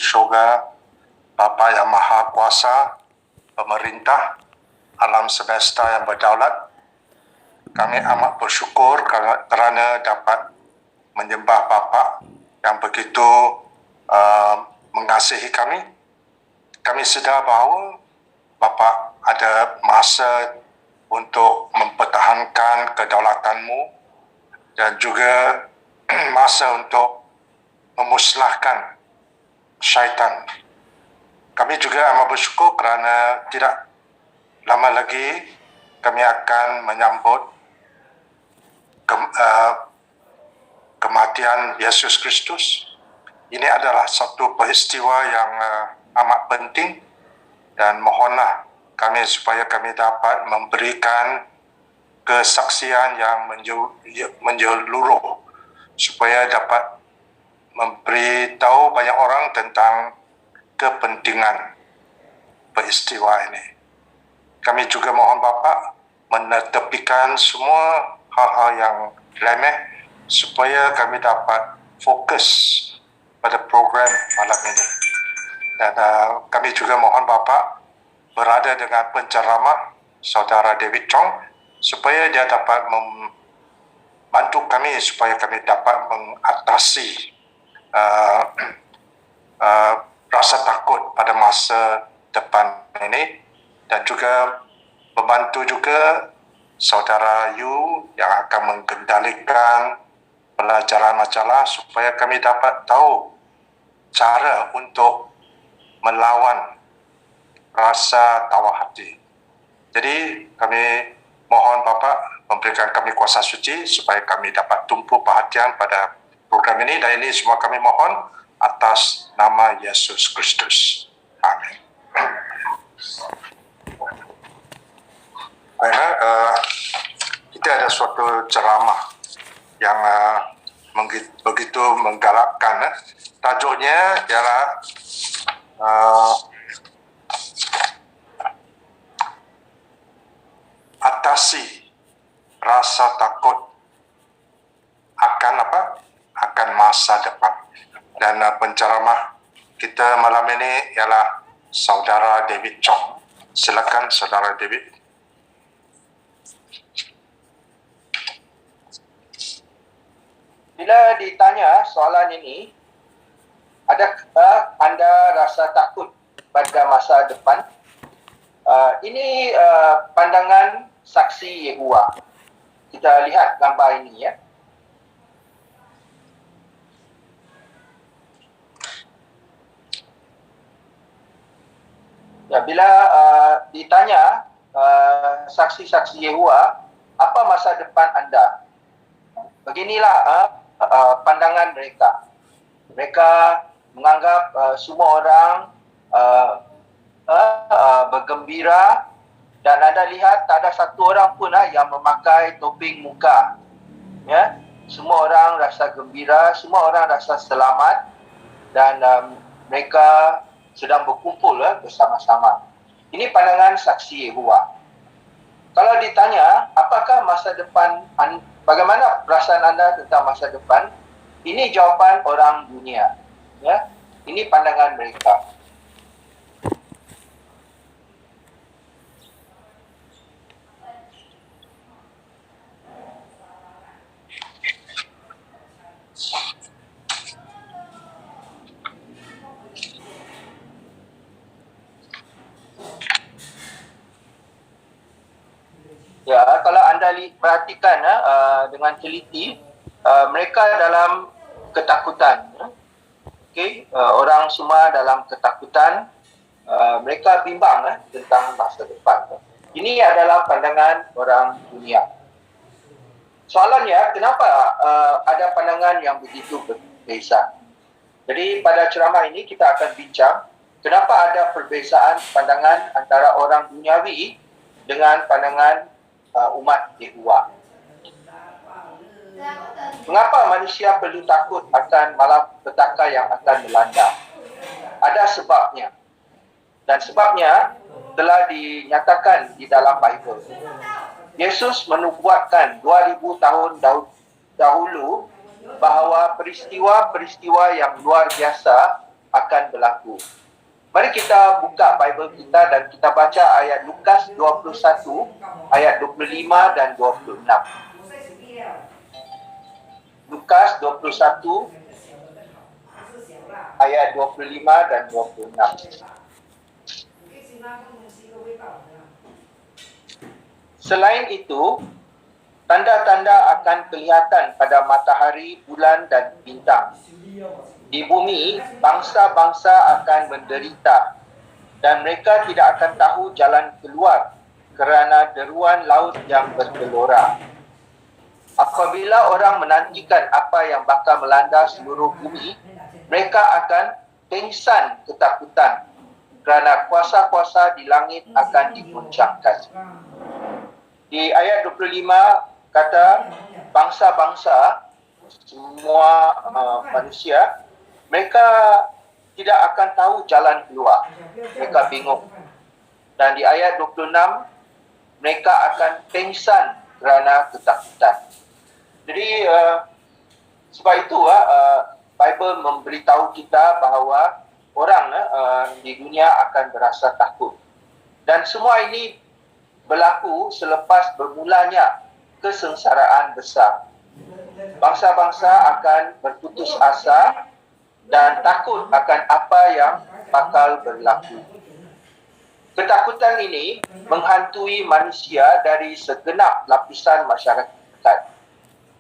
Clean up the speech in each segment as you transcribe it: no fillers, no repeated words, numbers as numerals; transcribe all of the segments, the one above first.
syurga, Bapa yang Maha Kuasa, pemerintah alam semesta yang berdaulat, kami amat bersyukur kerana dapat menyembah Bapa yang begitu mengasihi kami. Kami sedar bahawa Bapa ada masa untuk mempertahankan kedaulatanmu dan juga masa untuk memusnahkan syaitan. Kami juga amat bersyukur kerana tidak lama lagi kami akan menyambut kematian Yesus Kristus. Ini adalah satu peristiwa yang amat penting dan mohonlah kami supaya kami dapat memberikan kesaksian yang menyeluruh supaya dapat memberitahu banyak orang tentang kepentingan peristiwa ini. Kami juga mohon Bapa menetepikan semua hal-hal yang remeh supaya kami dapat fokus pada program malam ini. Dan kami juga mohon Bapa berada dengan penceramah Saudara David Chong supaya dia dapat membantu kami supaya kami dapat mengatasi rasa takut pada masa depan ini, dan juga membantu juga Saudara Yu yang akan mengendalikan pelajaran majalah supaya kami dapat tahu cara untuk melawan rasa tawar hati. Jadi kami mohon Bapa memberikan kami kuasa suci supaya kami dapat tumpu perhatian pada program ini, dan ini semua kami mohon atas nama Yesus Kristus. Amin. Kita ada suatu ceramah yang begitu menggalakkan. Tajuknya ialah atasi rasa takut akan akan masa depan. Dan penceramah kita malam ini ialah Saudara David Chong. Silakan Saudara David. Bila ditanya soalan ini, adakah anda rasa takut pada masa depan? Ini pandangan saksi Yehovah. Kita lihat gambar ini ya. Bila ditanya saksi-saksi Yehovah, apa masa depan anda? Beginilah pandangan mereka. Mereka menganggap semua orang bergembira, dan anda lihat tak ada satu orang pun yang memakai topeng muka. Ya, semua orang rasa gembira, semua orang rasa selamat, dan mereka sedang berkumpul bersama-sama. Ini pandangan saksi Yehovah. Kalau ditanya apakah masa depan, bagaimana perasaan anda tentang masa depan? Ini jawapan orang dunia. Ya, ini pandangan mereka. Ya, kalau anda perhatikan dengan teliti, mereka dalam ketakutan. Okey, orang semua dalam ketakutan. Mereka bimbang tentang masa depan. Ini adalah pandangan orang dunia. Soalannya, kenapa ada pandangan yang begitu berbeza? Jadi pada ceramah ini kita akan bincang kenapa ada perbezaan pandangan antara orang duniawi dengan pandangan umat Yehovah. Mengapa manusia perlu takut akan malapetaka yang akan melanda? Ada sebabnya. Dan sebabnya telah dinyatakan di dalam Bible. Yesus menubuatkan 2000 tahun dahulu bahawa peristiwa-peristiwa yang luar biasa akan berlaku. Mari kita buka Bible kita dan kita baca ayat Lukas 21, ayat 25 dan 26. Lukas 21, ayat 25 dan 26. Selain itu, tanda-tanda akan kelihatan pada matahari, bulan dan bintang. Di bumi, bangsa-bangsa akan menderita dan mereka tidak akan tahu jalan keluar kerana deruan laut yang bergelora. Apabila orang menantikan apa yang bakal melanda seluruh bumi, mereka akan pengsan ketakutan kerana kuasa-kuasa di langit akan digoncangkan. Di ayat 25 kata bangsa-bangsa, semua manusia, mereka tidak akan tahu jalan keluar. Mereka bingung. Dan di ayat 26, mereka akan pengsan kerana ketakutan. Jadi, sebab itu Bible memberitahu kita bahawa orang di dunia akan berasa takut. Dan semua ini berlaku selepas bermulanya kesengsaraan besar. Bangsa-bangsa akan berputus asa dan takut akan apa yang bakal berlaku. Ketakutan ini menghantui manusia dari segenap lapisan masyarakat.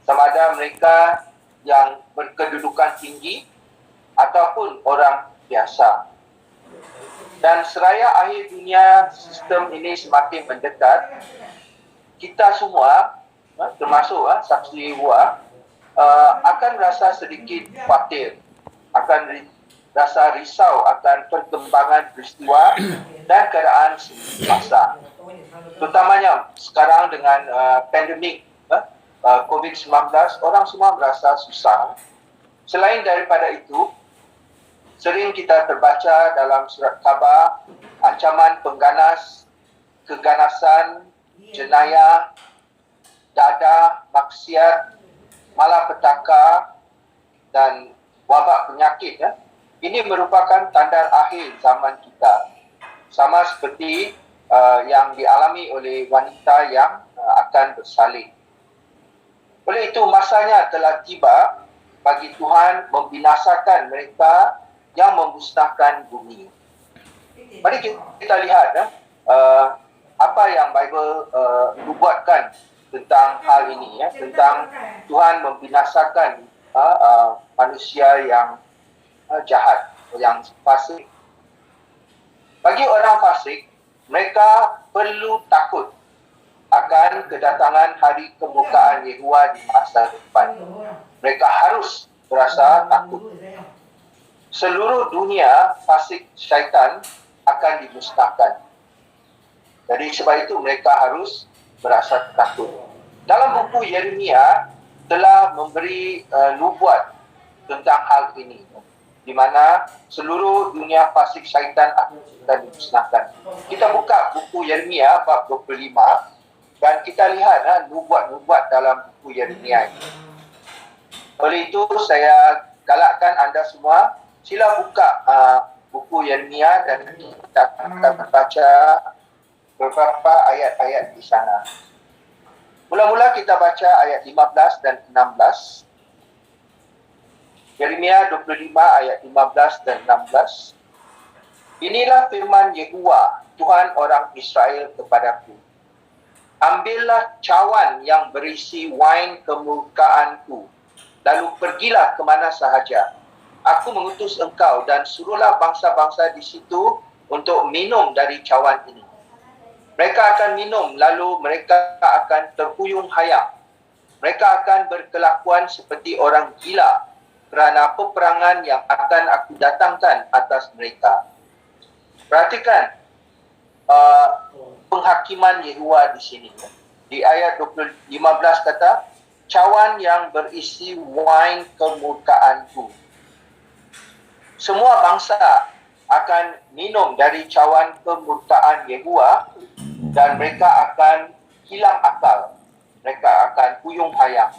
Sama ada mereka yang berkedudukan tinggi ataupun orang biasa. Dan seraya akhir dunia, sistem ini semakin mendekat, kita semua, termasuk saksi Yehova, akan rasa sedikit khawatir, akan rasa risau akan perkembangan peristiwa dan keadaan semasa. Terutamanya sekarang dengan pandemik COVID-19, orang semua merasa susah. Selain daripada itu, sering kita terbaca dalam surat khabar ancaman pengganas, keganasan, jenayah, dadah, maksiat, malapetaka dan wabak penyakit. Ini merupakan tanda akhir zaman kita. Sama seperti yang dialami oleh wanita yang akan bersalin. Oleh itu, masanya telah tiba bagi Tuhan membinasakan mereka yang memusnahkan bumi. Mari kita lihat apa yang Bible nubuatkan tentang hal ini, tentang Tuhan membinasakan manusia yang jahat, yang fasik. Bagi orang fasik, mereka perlu takut akan kedatangan hari kemukaan Yehova di masa depan. Mereka harus berasa takut. Seluruh dunia fasik syaitan akan dimusnahkan. Jadi sebab itu mereka harus berasa takut. Dalam buku Yeremia telah memberi nubuat tentang hal ini, di mana seluruh dunia fasik syaitan akan dimusnahkan. Kita buka buku Yeremia bab 25 dan kita lihat nubuat-nubuat dalam buku Yeremia ini. Oleh itu saya galakkan anda semua, sila buka buku Yeremia dan kita akan baca beberapa ayat-ayat di sana. Mula-mula kita baca ayat 15 dan 16. Yeremia 25 ayat 15 dan 16. Inilah firman Yehova, Tuhan orang Israel kepadaku. Ambillah cawan yang berisi wain kemurkaanku, lalu pergilah ke mana sahaja. Aku mengutus engkau dan suruhlah bangsa-bangsa di situ untuk minum dari cawan ini. Mereka akan minum, lalu mereka akan terhuyung hayang. Mereka akan berkelakuan seperti orang gila kerana peperangan yang akan aku datangkan atas mereka. Perhatikan penghakiman Yehova di sini. Di ayat 15 kata, cawan yang berisi wain kemurkaanku. Semua bangsa akan minum dari cawan kemurkaan Yehova dan mereka akan hilang akal. Mereka akan kuyung hayang.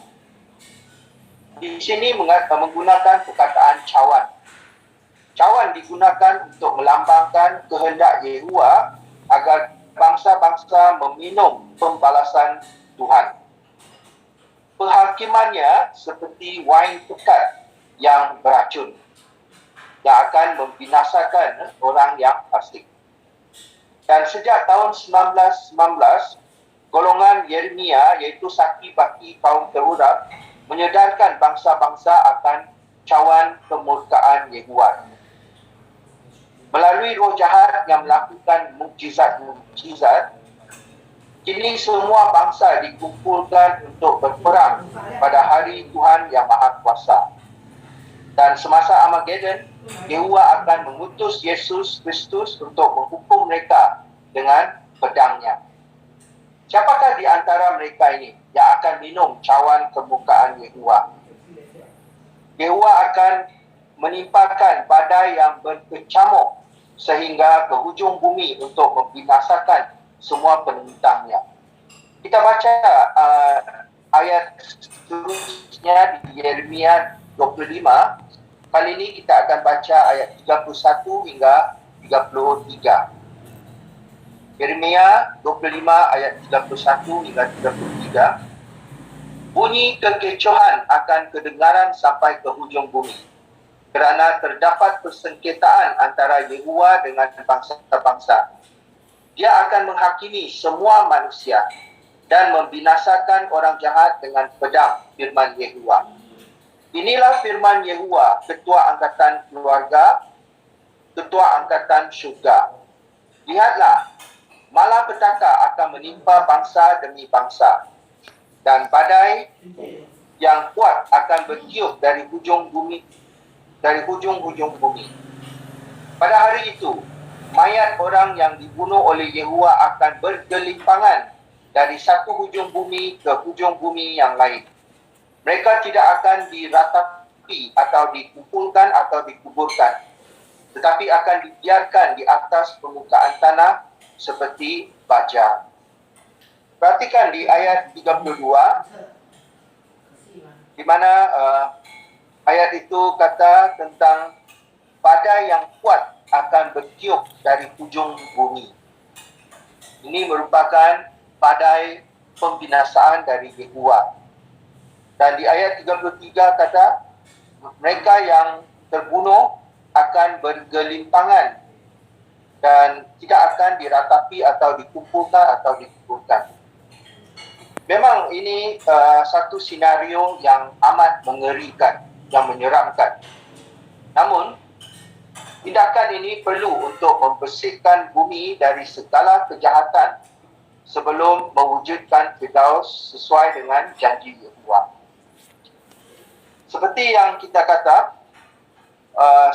Di sini menggunakan perkataan cawan. Cawan digunakan untuk melambangkan kehendak Yehova agar bangsa-bangsa meminum pembalasan Tuhan. Penghakimannya seperti wain pekat yang beracun yang akan membinasakan orang yang fasik. Dan sejak tahun 1919, golongan Yeremia, iaitu Saki Baki kaum terurap, menyedarkan bangsa-bangsa akan cawan kemurkaan Yehova. Melalui roh jahat yang melakukan mukjizat-mukjizat, kini semua bangsa dikumpulkan untuk berperang pada hari Tuhan yang Maha Kuasa. Dan semasa Armageddon, Yehova akan mengutus Yesus Kristus untuk menghukum mereka dengan pedangnya. Siapakah di antara mereka ini yang akan minum cawan kemukaan Yehova? Yehova akan menimpakan badai yang berkecamuk sehingga ke hujung bumi untuk membinasakan semua penentangnya. Kita baca ayat seterusnya di Yeremia 25. Kali ini kita akan baca ayat 31 hingga 33. Yeremia 25 ayat 31 hingga 33. Bunyi kekecohan akan kedengaran sampai ke hujung bumi, kerana terdapat persengketaan antara Yehova dengan bangsa-bangsa. Dia akan menghakimi semua manusia dan membinasakan orang jahat dengan pedang, firman Yehova. Inilah firman Yehova, ketua angkatan keluarga, ketua angkatan syurga. Lihatlah, malapetaka akan menimpa bangsa demi bangsa, dan badai yang kuat akan bertiup dari hujung bumi, dari hujung-hujung bumi. Pada hari itu, mayat orang yang dibunuh oleh Yehova akan bergelimpangan dari satu hujung bumi ke hujung bumi yang lain. Mereka tidak akan diratapi atau dikumpulkan atau dikuburkan, tetapi akan dibiarkan di atas permukaan tanah seperti baja. Perhatikan di ayat 32, di mana ayat itu kata tentang badai yang kuat akan bertiup dari hujung bumi. Ini merupakan badai pembinasaan dari Yehova. Dan di ayat 33 kata, mereka yang terbunuh akan bergelimpangan dan tidak akan diratapi atau dikumpulkan atau dikuburkan. Memang ini satu senario yang amat mengerikan, yang menyeramkan. Namun, tindakan ini perlu untuk membersihkan bumi dari segala kejahatan sebelum mewujudkan Firdaus sesuai dengan janji Yehova. Seperti yang kita kata,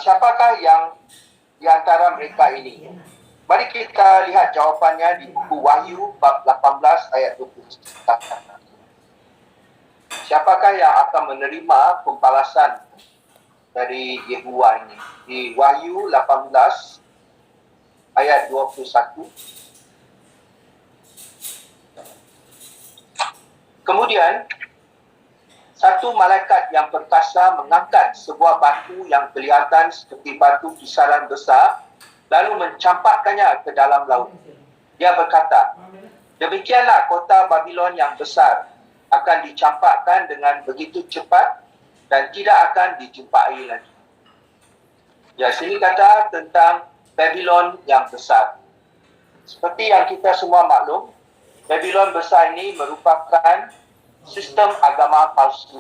siapakah yang di antara mereka ini? Mari kita lihat jawapannya di buku Wahyu bab 18 ayat 21. Siapakah yang akan menerima pembalasan dari Yehova ini? Di Wahyu 18 ayat 21. Kemudian satu malaikat yang perkasa mengangkat sebuah batu yang kelihatan seperti batu kisaran besar, lalu mencampakkannya ke dalam laut. Dia berkata, demikianlah kota Babylon yang besar akan dicampakkan dengan begitu cepat dan tidak akan dijumpai lagi. Ya, sini kata tentang Babylon yang besar. Seperti yang kita semua maklum, Babylon besar ini merupakan sistem agama palsu.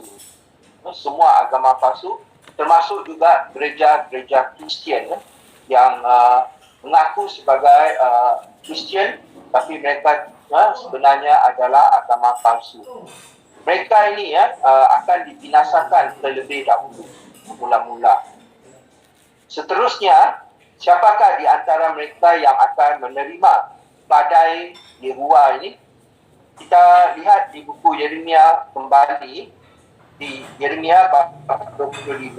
Semua agama palsu, termasuk juga gereja-gereja Kristian yang mengaku sebagai Kristian, tapi mereka sebenarnya adalah agama palsu. Mereka ini akan dibinasakan terlebih dahulu, mula-mula. Seterusnya, siapakah di antara mereka yang akan menerima badai Yehova ini? Kita lihat di buku Yeremia kembali, di Yeremia bab 25.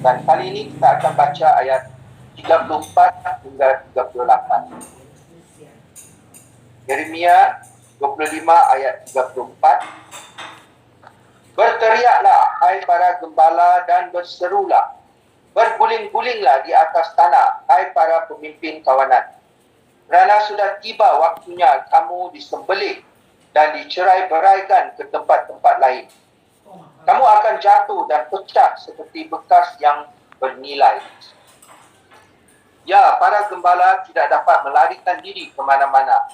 Dan kali ini kita akan baca ayat 34 hingga 38. Yeremia 25 ayat 34. Berteriaklah, hai para gembala, dan berserulah, Berguling-gulinglah di atas tanah, hai para pemimpin kawanan. Kerana sudah tiba waktunya kamu disembelih dan dicerai-beraikan ke tempat-tempat lain. Kamu akan jatuh dan pecah seperti bekas yang bernilai. Ya, para gembala tidak dapat melarikan diri ke mana-mana.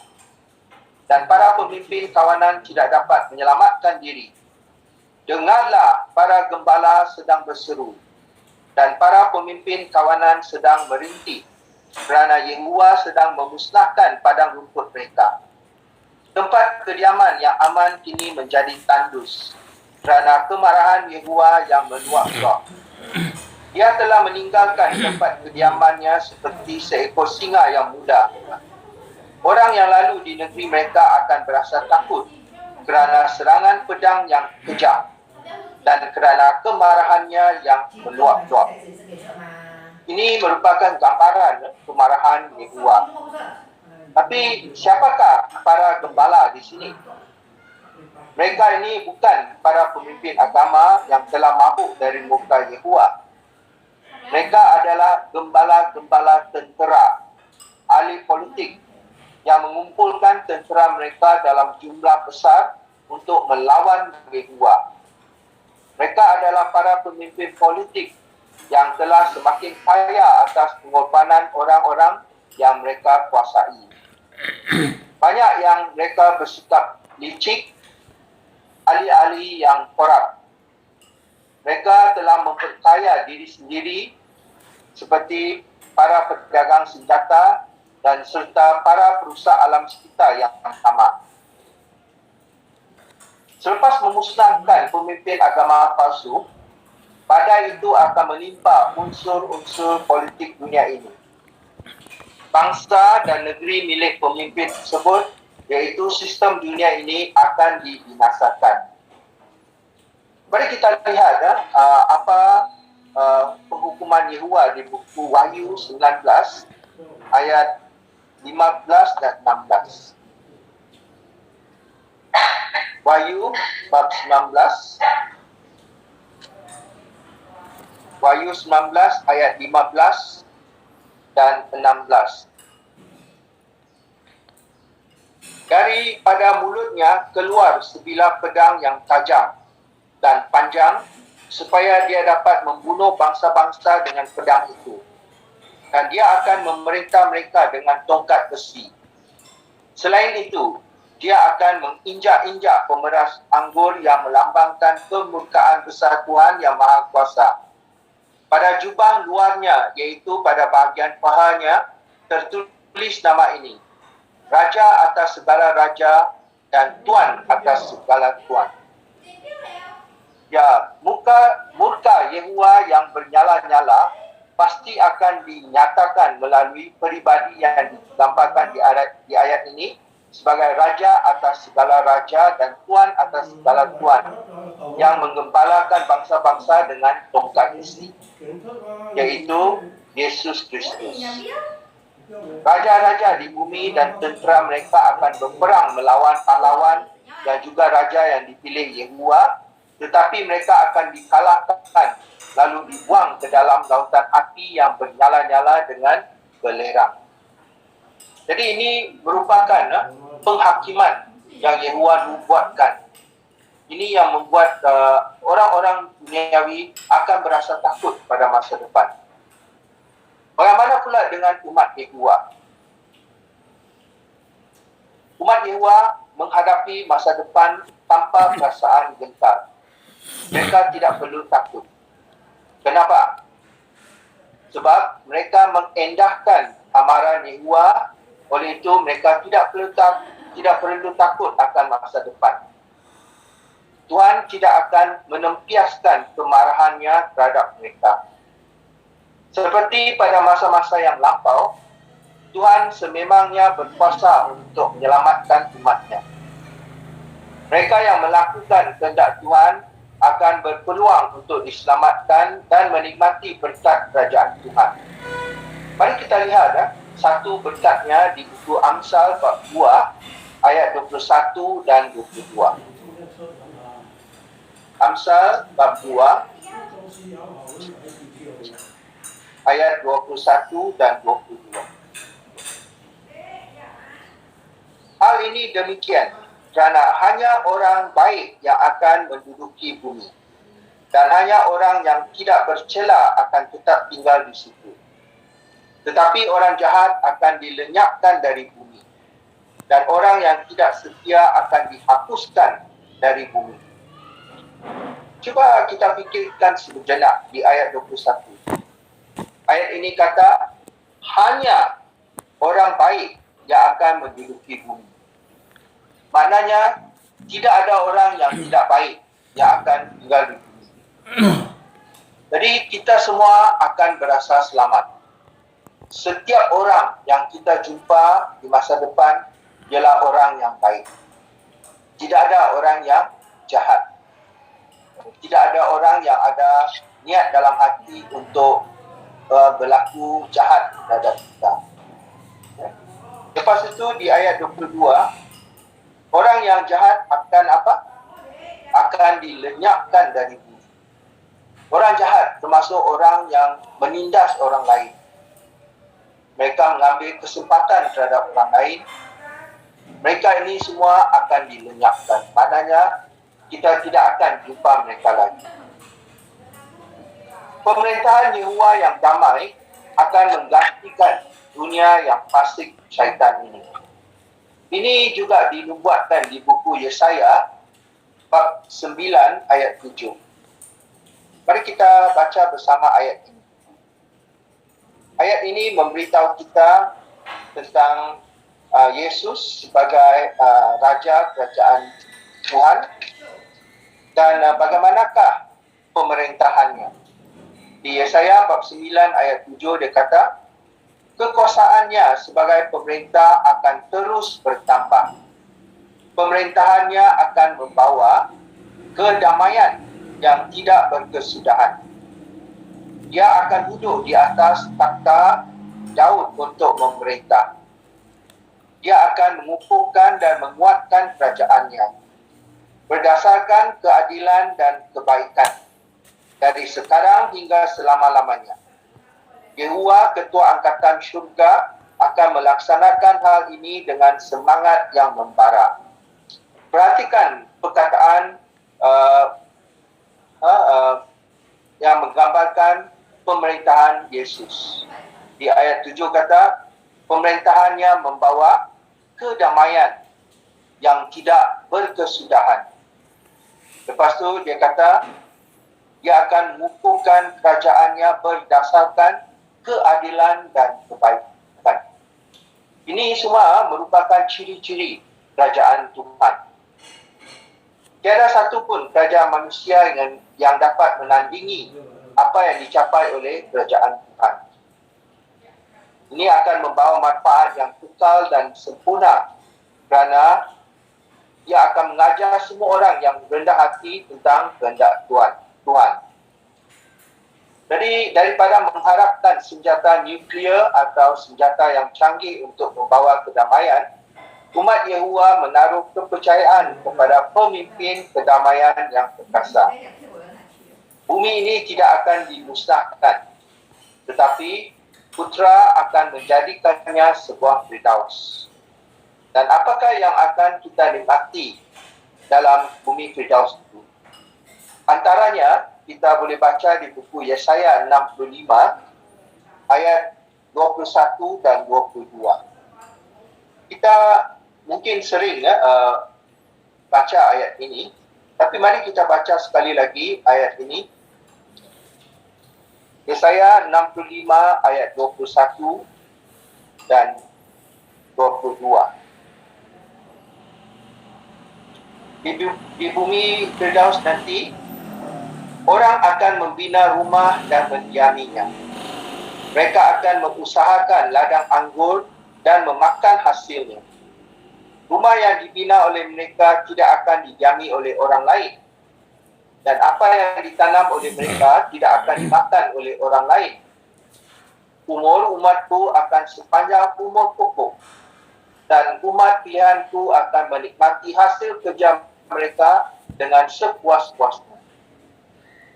Dan para pemimpin kawanan tidak dapat menyelamatkan diri. Dengarlah, para gembala sedang berseru. Dan para pemimpin kawanan sedang merintih kerana Yehuwa sedang memusnahkan padang rumput mereka. Tempat kediaman yang aman kini menjadi tandus kerana kemarahan Yehuwa yang meluap-luap. Dia telah meninggalkan tempat kediamannya seperti seekor singa yang muda. Orang yang lalu di negeri mereka akan berasa takut kerana serangan pedang yang kejam dan kerana kemarahannya yang meluap-luap. Ini merupakan gambaran kemarahan Yehuwa. Tapi siapakah para gembala di sini? Mereka ini bukan para pemimpin agama yang telah mabuk dari muka Yehuwa. Mereka adalah gembala-gembala tentera, ahli politik yang mengumpulkan tentera mereka dalam jumlah besar untuk melawan Yehuwa. Mereka adalah para pemimpin politik yang telah semakin kaya atas pengorbanan orang-orang yang mereka kuasai. Banyak yang mereka bersikap licik, ahli-ahli yang korup. Mereka telah memperkaya diri sendiri seperti para pedagang senjata dan serta para perusak alam sekitar yang sama. Selepas memusnahkan pemimpin agama palsu, badai itu akan menimpa unsur-unsur politik dunia ini. Bangsa dan negeri milik pemimpin tersebut, iaitu sistem dunia ini, akan dibinasakan. Mari kita lihat apa penghukuman Yehuwa di buku Wahyu 19 ayat 15 dan 16. Wahyu bab 19. Wahyu 19 ayat 15 dan 16. Daripada mulutnya keluar sebilah pedang yang tajam dan panjang, supaya dia dapat membunuh bangsa-bangsa dengan pedang itu. Dan dia akan memerintah mereka dengan tongkat besi. Selain itu, dia akan menginjak-injak pemeras anggur yang melambangkan kemurkaan besar Tuhan yang Maha Kuasa. Pada jubah luarnya, iaitu pada bahagian pahanya, tertulis nama ini: Raja atas segala raja dan Tuan atas segala tuan. Ya, murka Yehuwa yang bernyala-nyala pasti akan dinyatakan melalui peribadi yang digambarkan di ayat ini sebagai raja atas segala raja dan tuan atas segala tuan yang menggembalakan bangsa-bangsa dengan tongkat besi, yaitu Yesus Kristus. Raja-raja di bumi dan tentera mereka akan berperang melawan pahlawan dan juga raja yang dipilih Yehuwa, tetapi mereka akan dikalahkan lalu dibuang ke dalam lautan api yang bernyala-nyala dengan belerang. Jadi ini merupakan penghakiman yang Yehuwa buatkan. Ini yang membuat orang-orang duniawi akan berasa takut pada masa depan. Bagaimana pula dengan umat Yehuwa? Umat Yehuwa menghadapi masa depan tanpa perasaan gentar. Mereka tidak perlu takut. Kenapa? Sebab mereka mengendahkan amaran Yehuwa. Oleh itu mereka tidak perlu takut akan masa depan. Tuhan tidak akan menempiaskan kemarahannya terhadap mereka. Seperti pada masa-masa yang lampau, Tuhan sememangnya berkuasa untuk menyelamatkan umatnya. Mereka yang melakukan kehendak Tuhan akan berpeluang untuk diselamatkan dan menikmati berkat kerajaan Tuhan. Mari kita lihat satu berkatnya di buku Amsal bab 2 ayat 21 dan 22. Amsal bab 2 ayat 21 dan 22. Hal ini demikian kerana hanya orang baik yang akan menduduki bumi, dan hanya orang yang tidak bercela akan tetap tinggal di situ. Tetapi orang jahat akan dilenyapkan dari bumi, dan orang yang tidak setia akan dihapuskan dari bumi. Cuba kita fikirkan sejenak di ayat 21. Ayat ini kata, hanya orang baik yang akan menduduki bumi. Maknanya, tidak ada orang yang tidak baik yang akan tinggal di bumi. Jadi, kita semua akan berasa selamat. Setiap orang yang kita jumpa di masa depan ialah orang yang baik. Tidak ada orang yang jahat. Tidak ada orang yang ada niat dalam hati untuk berlaku jahat terhadap kita. Lepas itu di ayat 22, orang yang jahat akan apa? Akan dilenyapkan dari bumi. Orang jahat termasuk orang yang menindas orang lain. Mereka mengambil kesempatan terhadap orang lain. Mereka ini semua akan dilenyapkan. Maknanya kita tidak akan jumpa mereka lagi. Pemerintahan Yehovah yang damai akan menggantikan dunia yang fasik syaitan ini. Ini juga dinubuatkan di buku Yesaya bab 9 ayat 7. Mari kita baca bersama ayat ini. Ayat ini memberitahu kita tentang Yesus sebagai Raja Kerajaan Tuhan dan bagaimanakah pemerintahannya. Di Yesaya bab 9 ayat 7 dia kata, kekuasaannya sebagai pemerintah akan terus bertambah. Pemerintahannya akan membawa kedamaian yang tidak berkesudahan. Dia akan duduk di atas takhta Daud untuk memerintah. Dia akan mengukuhkan dan menguatkan kerajaannya berdasarkan keadilan dan kebaikan dari sekarang hingga selama-lamanya. Yehovah, Ketua Angkatan Syurga, akan melaksanakan hal ini dengan semangat yang membara. Perhatikan perkataan yang menggambarkan pemerintahan Yesus. Di ayat 7 kata, pemerintahannya membawa kedamaian yang tidak berkesudahan. Lepas tu dia kata, dia akan mengukuhkan kerajaannya berdasarkan keadilan dan kebaikan. Ini semua merupakan ciri-ciri kerajaan Tuhan. Tiada satu pun kerajaan manusia yang dapat menandingi apa yang dicapai oleh kerajaan Tuhan. Ini akan membawa manfaat yang kekal dan sempurna kerana ia akan mengajar semua orang yang rendah hati tentang kehendak Tuhan. Jadi daripada mengharapkan senjata nuklear atau senjata yang canggih untuk membawa kedamaian, umat Yehovah menaruh kepercayaan kepada pemimpin kedamaian yang perkasa. Bumi ini tidak akan dimusnahkan, tetapi Putera akan menjadikannya sebuah Firdaus. Dan apakah yang akan kita nikmati dalam bumi Firdaus itu? Antaranya, kita boleh baca di buku Yesaya 65 ayat 21 dan 22. Kita mungkin sering baca ayat ini, tapi mari kita baca sekali lagi ayat ini. Yesaya 65 ayat 21 dan 22. Di bumi Firdaus nanti, orang akan membina rumah dan mendiaminya. Mereka akan mengusahakan ladang anggur dan memakan hasilnya. Rumah yang dibina oleh mereka tidak akan didiami oleh orang lain. Dan apa yang ditanam oleh mereka tidak akan dimakan oleh orang lain. Umur umatku akan sepanjang umur pokok. Dan umat pilihanku akan menikmati hasil kerja mereka dengan sepuas-puasnya.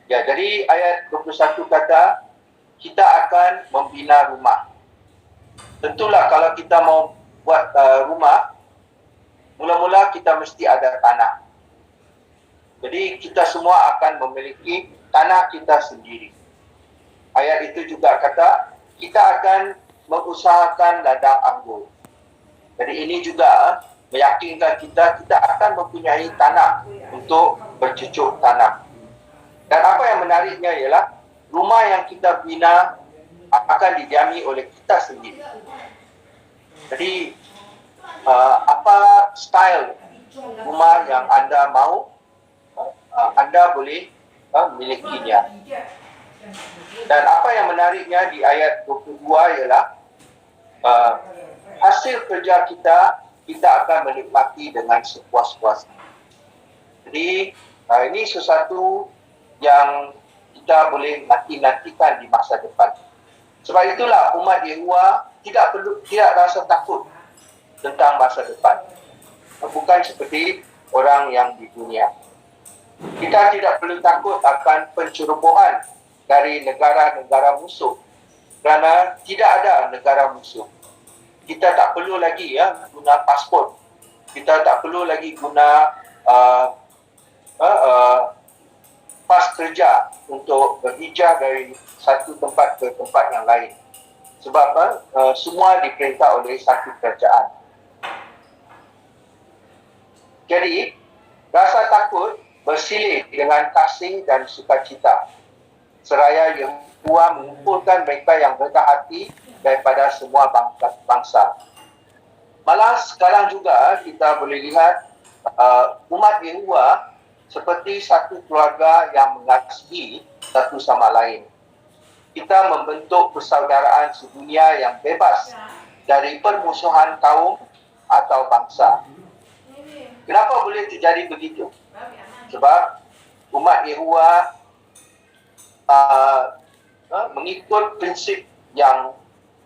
Ya, jadi ayat 21 kata, kita akan membina rumah. Tentulah kalau kita mau buat rumah, mula-mula kita mesti ada tanah. Jadi kita semua akan memiliki tanah kita sendiri. Ayat itu juga kata, kita akan mengusahakan ladang anggur. Jadi ini juga meyakinkan kita akan mempunyai tanah untuk bercucuk tanam. Dan apa yang menariknya ialah rumah yang kita bina akan didiami oleh kita sendiri. Jadi apa style rumah yang anda mahu, anda boleh milikinya. Dan apa yang menariknya di ayat 22 ialah hasil kerja kita akan menikmati dengan sepuas-puasnya. Jadi ini sesuatu yang kita boleh nantikan di masa depan. Sebab itulah umat Yehova tidak rasa takut tentang masa depan. Bukan seperti orang yang di dunia. Kita tidak perlu takut akan pencerobohan dari negara-negara musuh, kerana tidak ada negara musuh. Kita tak perlu lagi guna pasport. Kita tak perlu lagi guna pas kerja untuk berhijrah dari satu tempat ke tempat yang lain. Sebab semua diperintah oleh satu kerajaan. Jadi, rasa takut bersilih dengan kasih dan sukacita. Seraya Yehova mengumpulkan mereka yang rendah hati daripada semua bangsa. Malah sekarang juga kita boleh lihat umat Yehova seperti satu keluarga yang mengasihi satu sama lain. Kita membentuk persaudaraan sedunia yang bebas dari permusuhan kaum atau bangsa. Kenapa boleh terjadi begitu? Sebab umat Yehova mengikut prinsip yang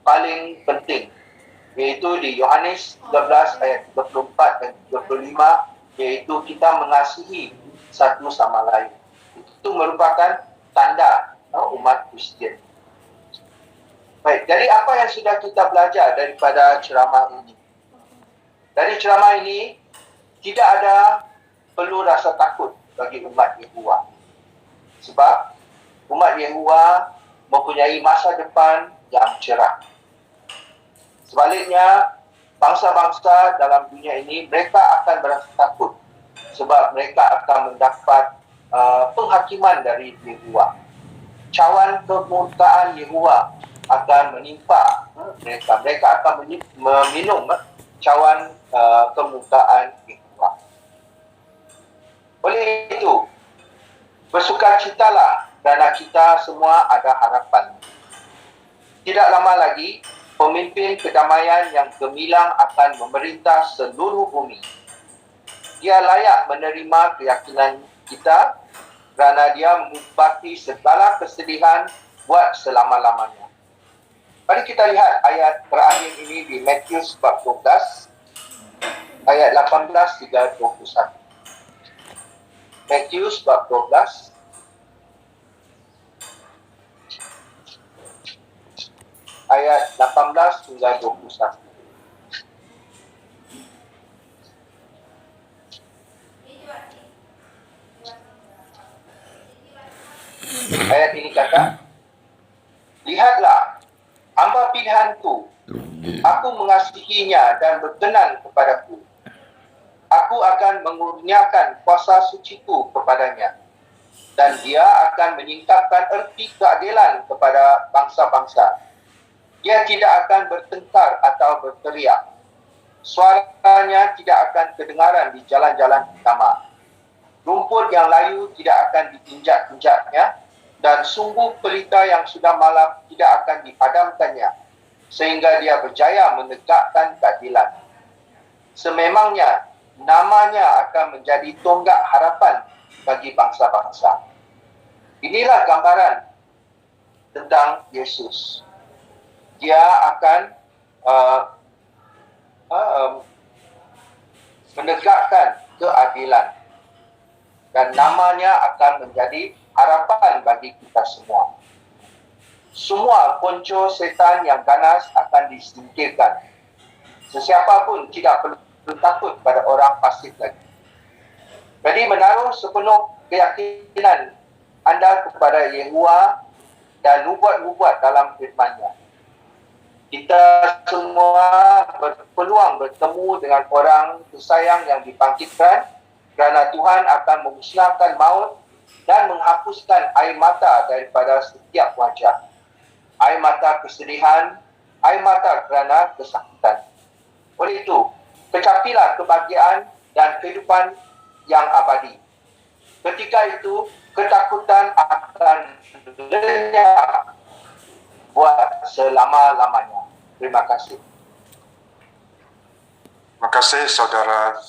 paling penting, iaitu di Yohanes 13 ayat 34 dan 35, iaitu kita mengasihi satu sama lain. Itu merupakan tanda umat Kristian. Baik, jadi apa yang sudah kita belajar daripada ceramah ini? Dari ceramah ini, tidak ada perlu rasa takut bagi umat Yehova. Sebab umat Yehova mempunyai masa depan yang cerah. Sebaliknya, bangsa-bangsa dalam dunia ini, mereka akan berasa takut sebab mereka akan mendapat penghakiman dari Yehova. Cawan kemurkaan Yehova akan menimpa mereka. Mereka akan meminum cawan kemurkaan Yehova. Oleh itu, bersukacitalah kerana kita semua ada harapan. Tidak lama lagi, pemimpin kedamaian yang gemilang akan memerintah seluruh bumi. Dia layak menerima keyakinan kita kerana dia mengubati segala kesedihan buat selama-lamanya. Mari kita lihat ayat terakhir ini di Matius bab 12, ayat 18 hingga 21. Matius bab 12, ayat 18 hingga 21. Ayat ini kata, lihatlah, hamba pilihanku, aku mengasihinya dan berkenan kepadaku. Aku akan mengurniakan kuasa suciku kepadanya, dan dia akan menyingkapkan erti keadilan kepada bangsa-bangsa. Dia tidak akan bertengkar atau berteriak. Suaranya tidak akan kedengaran di jalan-jalan utama. Rumput yang layu tidak akan diinjak-injaknya, dan sungguh pelita yang sudah malam tidak akan dipadamkannya, sehingga dia berjaya menegakkan keadilan. Sememangnya, namanya akan menjadi tonggak harapan bagi bangsa-bangsa. Inilah gambaran tentang Yesus. Dia akan menegakkan keadilan, dan namanya akan menjadi harapan bagi kita semua. semua ponco setan yang ganas akan disingkirkan. Sesiapa pun tidak perlu takut pada orang fasik lagi. Jadi menaruh sepenuh keyakinan anda kepada Yehovah dan nubuat-nubuat dalam firman-Nya. Kita semua berpeluang bertemu dengan orang tersayang yang dibangkitkan, kerana Tuhan akan memusnahkan maut dan menghapuskan air mata daripada setiap wajah. Air mata kesedihan, air mata kerana kesakitan. Oleh itu, kecapilah kebahagiaan dan kehidupan yang abadi. Ketika itu, ketakutan akan lenyap buat selama-lamanya. Terima kasih. Terima kasih saudara